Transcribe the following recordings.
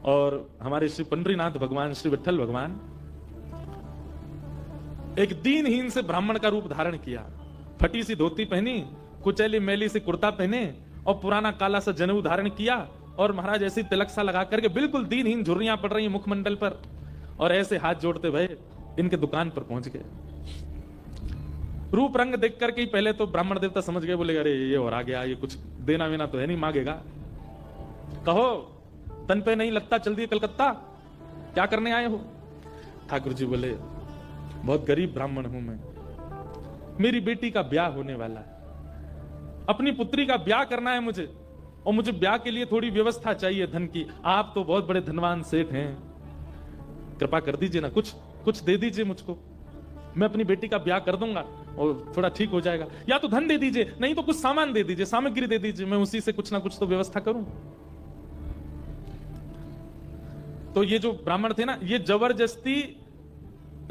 और हमारे श्री पंडरीनाथ भगवान, श्री विठल भगवान एक दीनहीन से ब्राह्मण का रूप धारण किया। फटी सी धोती पहनी, कुचैली मैली सी कुर्ता पहने और पुराना काला सा जनेऊ धारण किया और महाराज ऐसी तिलक सा लगा करके बिल्कुल दीनहीन, झुर्रियां पड़ रही मुखमंडल पर, और ऐसे हाथ जोड़ते भय इनके दुकान पर पहुंच गए। रूप रंग देख करके ही पहले तो ब्राह्मण देवता समझ गए, बोले अरे ये और आ गया, ये कुछ देना वेना तो है नहीं, मांगेगा। कहो तन पे नहीं लगता, चल दिए कलकत्ता, क्या करने आए हो? ठाकुर जी बोले बहुत गरीब ब्राह्मण हूं मैं, मेरी बेटी का ब्याह होने वाला है, अपनी पुत्री का ब्याह करना है मुझे, और मुझे ब्याह के लिए थोड़ी व्यवस्था चाहिए धन की। आप तो बहुत बड़े धनवान सेठ हैं, कृपा कर दीजिए ना, कुछ दे दीजिए मुझको, मैं अपनी बेटी का ब्याह कर दूंगा और थोड़ा ठीक हो जाएगा। या तो धन दे दीजिए, नहीं तो कुछ सामान दे दीजिए, सामग्री दे दीजिए, मैं उसी से कुछ ना कुछ तो व्यवस्था करूं। तो ये जो ब्राह्मण थे ना, ये जबरदस्ती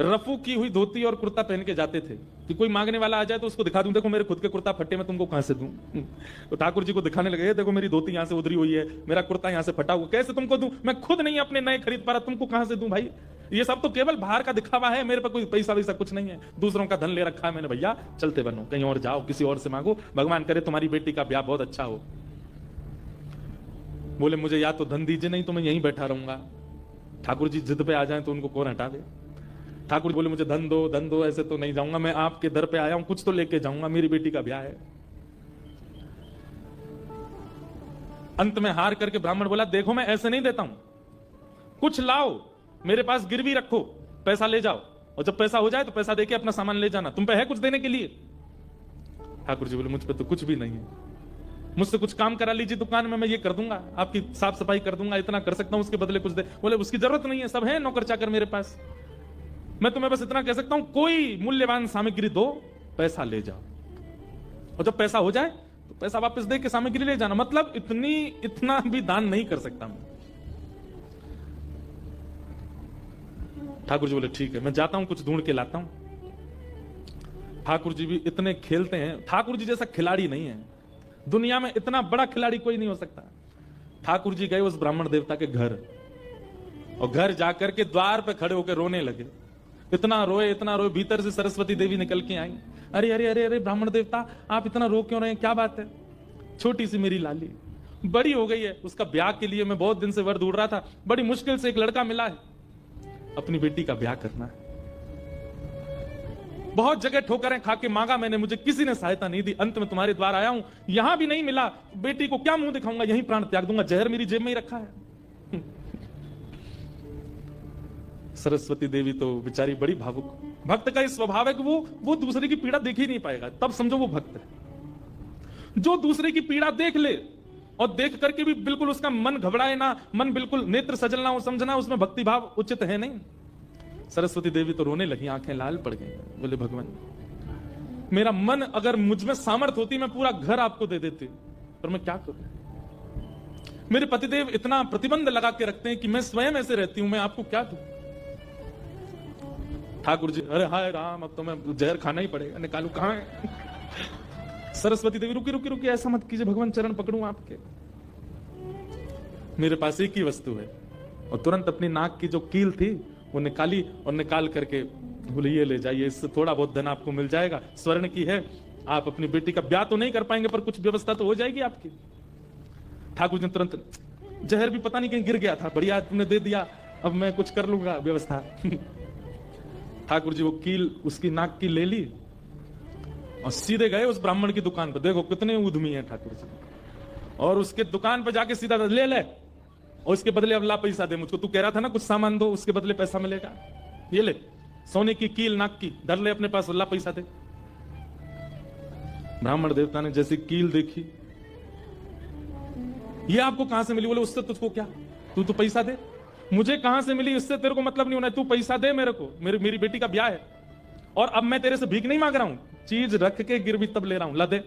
रफू की हुई धोती और कुर्ता पहन के जाते थे कि कोई मांगने वाला आ जाए तो उसको दिखा दूं, देखो मेरे खुद के कुर्ता फटे, मैं तुमको कहां से दूं। तो ठाकुर जी को दिखाने लगे, देखो मेरी धोती यहां से उधरी हुई है, मेरा कुर्ता यहां से फटा हुआ, कैसे तुमको दूं, मैं खुद नहीं अपने नए खरीद पा रहा, तुमको कहां से दूं भाई। ये सब तो केवल बाहर का दिखावा है, मेरे पर कोई पैसा वैसा कुछ नहीं है, दूसरों का धन ले रखा है मैंने, भैया चलते बनो, कहीं और जाओ, किसी और से मांगो, भगवान करे तुम्हारी बेटी का ब्याह बहुत अच्छा हो। बोले मुझे या तो धन दीजिए, नहीं तो मैं यहीं बैठा रहूंगा। ठाकुर जी जिद पे आ जाए तो उनको कौन हटा दे। ठाकुर बोले मुझे धन दो, ऐसे तो नहीं जाऊंगा, मैं आपके दर पे आया हूं, कुछ तो लेके जाऊंगा, मेरी बेटी का ब्याह है। अंत में हार करके ब्राह्मण बोला देखो मैं ऐसे नहीं देता हूं, कुछ लाओ, मेरे पास गिरवी रखो, पैसा ले जाओ, और जब पैसा हो जाए तो पैसा देके अपना सामान ले जाना, तुम पे है कुछ देने के लिए। ठाकुर जी बोले मुझ पे तो कुछ भी नहीं है, मुझसे कुछ काम करा लीजिए दुकान में, मैं ये कर दूंगा, आपकी साफ सफाई कर दूंगा, इतना कर सकता हूं, उसके बदले कुछ दे। बोले उसकी जरूरत नहीं है, सब है नौकर चाकर मेरे पास, मैं तुम्हें बस इतना कह सकता हूं कोई मूल्यवान सामग्री दो, पैसा ले जाओ, और जब पैसा हो जाए तो पैसा वापस दे के सामग्री ले जाना, मतलब इतना भी दान नहीं कर सकता मैं। ठाकुर जी बोले ठीक है, मैं जाता हूं, कुछ ढूंढ के लाता हूं। ठाकुर जी भी इतने खेलते हैं, ठाकुर जी जैसा खिलाड़ी नहीं है दुनिया में, इतना बड़ा खिलाड़ी कोई नहीं हो सकता। ठाकुर जी गए उस ब्राह्मण देवता के घर, और घर जाकर के द्वार पे खड़े होकर रोने लगे, इतना रोए, भीतर से सरस्वती देवी निकल के आई, अरे अरे अरे अरे ब्राह्मण देवता आप इतना रो क्यों रहे हैं, क्या बात है। छोटी सी मेरी लाली बड़ी हो गई है, उसका ब्याह के लिए मैं बहुत दिन से वर ढूंढ रहा था, बड़ी मुश्किल से एक लड़का मिला है, अपनी बेटी का ब्याह करना है, बहुत जगह ठोकरें खा के मांगा मैंने, मुझे किसी ने सहायता नहीं दी, अंत में तुम्हारे द्वार आया हूं, यहां भी नहीं मिला, बेटी को क्या मुंह दिखाऊंगा, यहीं प्राण त्याग दूंगा, जहर मेरी जेब में ही रखा है। सरस्वती देवी तो बेचारी बड़ी भावुक, भक्त का इस स्वभाव है कि वो दूसरे की पीड़ा देख ही नहीं पाएगा, तब समझो वो भक्त है। जो दूसरे की पीड़ा देख ले और देख करके भी बिल्कुल उसका मन घबराए ना, मन बिल्कुल नेत्र सजलना हो, समझना उसमें भक्ति भाव उचित है नहीं। सरस्वती देवी तो रोने लगी, आंखें लाल पड़ गई, बोले भगवान मेरा मन, अगर मुझ में सामर्थ होती मैं पूरा घर आपको दे देती, पर मैं क्या करूं, मेरे पतिदेव इतना प्रतिबंध लगा के रखते हैं कि मैं स्वयं ऐसे रहती हूं, मैं आपको क्या दूं। ठाकुर जी अरे हाय राम, अब तो मैं जहर खाना ही पड़ेगा, निकालू कहां है। सरस्वती देवी रुकी रुकी रुकी, ऐसा मत कीजिए भगवान, चरण पकड़ूं आपके, मेरे पास एक ही वस्तु है। और तुरंत अपनी नाक की जो कील थी वो निकाली, और निकाल करके बोले ये ले जाइए, इससे थोड़ा बहुत धन आपको मिल जाएगा, स्वर्ण की है, आप अपनी बेटी का ब्याह तो नहीं कर पाएंगे पर कुछ व्यवस्था तो हो जाएगी आपकी। ठाकुर जी तुरंत, जहर भी पता नहीं कहीं गिर गया था, बढ़िया तुमने दे दिया, अब मैं कुछ कर लूंगा व्यवस्था। ठाकुर जी वो कील उसकी नाक की ले ली और सीधे गए उस ब्राह्मण की दुकान पर, देखो कितने उद्यमी हैं ठाकुर जी, और उसके दुकान पर जाके सीधा ले ले, और इसके बदले अब ला पैसा दे मुझको, तू कह रहा था ना कुछ सामान दो उसके बदले पैसा मिलेगा, ये ले सोने की कील नाक की, धर ले अपने पास, ला पैसा दे। ब्राह्मण देवता ने जैसी कील देखी, ये आपको कहां से मिली, बोले उससे तुझको क्या, तू तो पैसा दे। मुझे कहां से मिली इससे तेरे को मतलब नहीं होना, तू पैसा दे मेरे को, मेरी बेटी का ब्याह है, और अब मैं तेरे से भीख नहीं मांग रहा हूं, चीज रख के गिरवी तब ले रहा हूं, ला दे।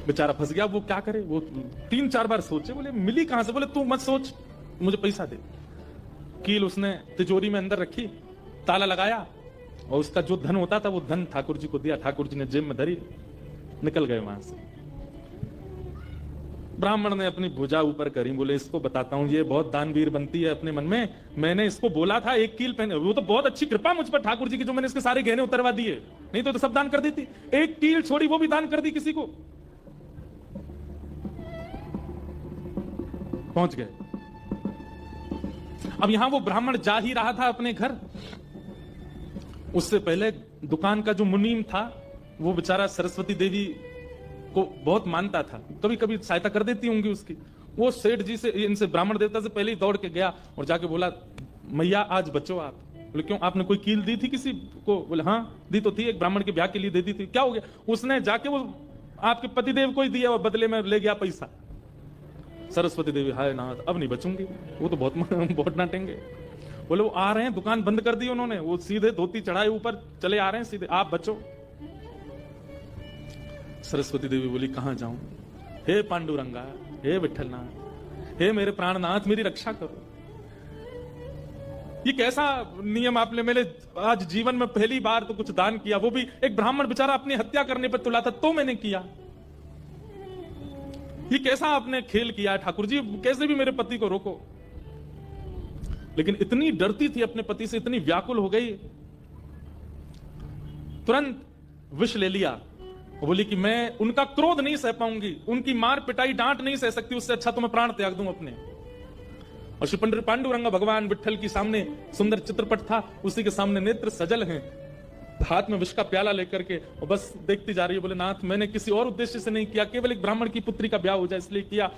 बेचारा फंस गया, वो क्या करे, वो 3-4 बार सोचे, बोले मिली कहां से, बोले तू मत सोच, मुझे पैसा दे। कील उसने तिजोरी में अंदर रखी, ताला लगाया, और उसका जो धन होता था वो धन ठाकुर जी को दिया, ठाकुर जी ने जेब में धरी, निकल गए वहां से। ब्राह्मण ने अपनी भुजा ऊपर करी, बोले इसको बताता हूं, ये बहुत दानवीर बनती है अपने मन में। मैंने इसको बोला था 1 कील पहने, वो तो बहुत अच्छी कृपा मुझ पर ठाकुर जी की, जो मैंने इसके सारे गहने उतरवा दिए, नहीं तो सब दान कर देती। 1 कील छोड़ी, वो भी दान कर दी किसी को। पहुंच गए। अब यहां वो ब्राह्मण जा ही रहा था अपने घर, उससे पहले दुकान का जो मुनीम था वो बेचारा सरस्वती देवी को बहुत मानता था, कभी कभी सहायता कर देती होंगी उसकी। वो सेठ जी से, इनसे ब्राह्मण देवता से पहले ही दौड़ के गया और जाके बोला, मैया आज बचो आप। बोले क्यों, आपने कोई कील दी थी किसी को? बोले हाँ दी तो थी, एक ब्राह्मण के ब्याह के लिए दे दी थी। क्या हो गया? उसने जाके वो आपके पतिदेव को ही दिया और बदले में ले गया पैसा। सरस्वती देवी, हाय नाथ अब नहीं बचूंगी, वो तो बहुत डांटेंगे। बोले वो आ रहे हैं, दुकान बंद कर दी उन्होंने, वो सीधे धोती चढ़ाए ऊपर चले आ रहे हैं सीधे, आप बचो। सरस्वती देवी बोली कहां जाऊं? हे पांडुरंगा, हे विठलनाथ, हे मेरे प्राणनाथ, मेरी रक्षा करो। ये कैसा नियम आपने मेरे आज जीवन में पहली बार तो कुछ दान किया, वो भी एक ब्राह्मण बेचारा अपनी हत्या करने पर तुला था तो मैंने किया। ये कैसा आपने खेल किया ठाकुर जी, कैसे भी मेरे पति को रोको। लेकिन इतनी डरती थी अपने पति से, इतनी व्याकुल हो गई, तुरंत विष ले लिया। बोली कि मैं उनका क्रोध नहीं सह पाऊंगी, उनकी मार पिटाई डांट नहीं सह सकती, उससे अच्छा तो मैं प्राण त्याग दूं अपने। और श्री पंडित पांडुरंग भगवान विठल की सामने सुंदर चित्रपट था, उसी के सामने नेत्र सजल हैं, हाथ में विष का प्याला लेकर के, और बस देखती जा रही है। बोले नाथ मैंने किसी और उद्देश्य से नहीं किया, केवल एक ब्राह्मण की पुत्री का ब्याह हो जाए इसलिए किया,